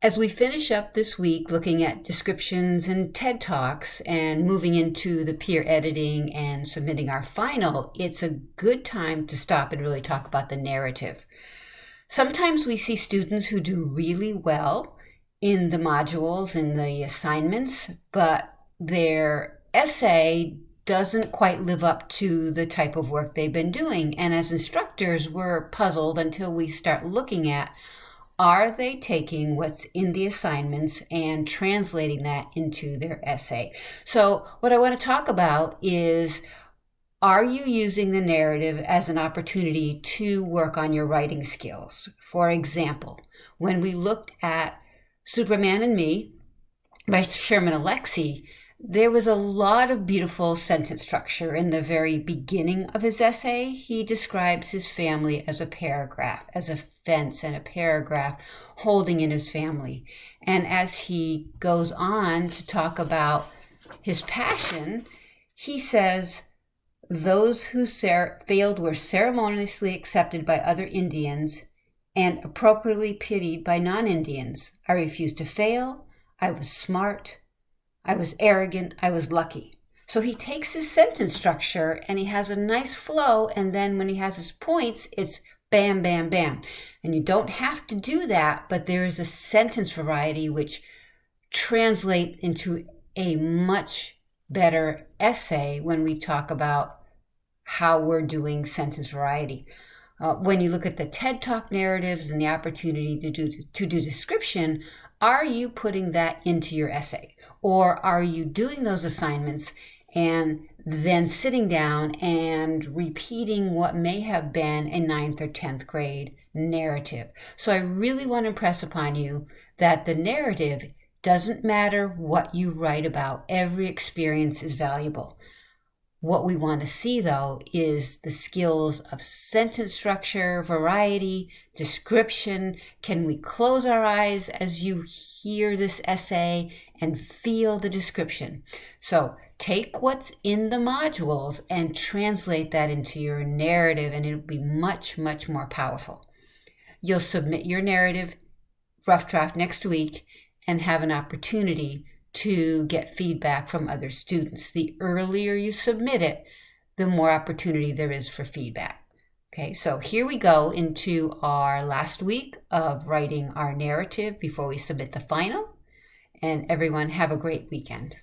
As we finish up this week looking at descriptions and TED Talks and moving into the peer editing and submitting our final, it's a good time to stop and really talk about the narrative. Sometimes we see students who do really well in the modules and the assignments, but their essay doesn't quite live up to the type of work they've been doing. And as instructors, we're puzzled until we start looking at, are they taking what's in the assignments and translating that into their essay? So what I want to talk about is, are you using the narrative as an opportunity to work on your writing skills? For example, when we looked at Superman and Me by Sherman Alexie, there was a lot of beautiful sentence structure in the very beginning of his essay. He describes his family as a paragraph, as a fence and a paragraph holding in his family. And as he goes on to talk about his passion, he says, those who failed were ceremoniously accepted by other Indians and appropriately pitied by non-Indians. I refused to fail. I was smart. I was arrogant, I was lucky. So he takes his sentence structure and he has a nice flow, and then when he has his points, it's bam, bam, bam. And you don't have to do that, but there is a sentence variety which translate into a much better essay when we talk about how we're doing sentence variety. When you look at the TED Talk narratives and the opportunity to do description, are you putting that into your essay? Or are you doing those assignments and then sitting down and repeating what may have been a 9th or 10th grade narrative? So I really want to impress upon you that the narrative doesn't matter what you write about. Every experience is valuable. What we want to see, though, is the skills of sentence structure, variety, description. Can we close our eyes as you hear this essay and feel the description? So take what's in the modules and translate that into your narrative, and it'll be much, much more powerful. You'll submit your narrative rough draft next week and have an opportunity to get feedback from other students. The earlier you submit it, the more opportunity there is for feedback. Okay, so here we go into our last week of writing our narrative before we submit the final. And everyone have a great weekend.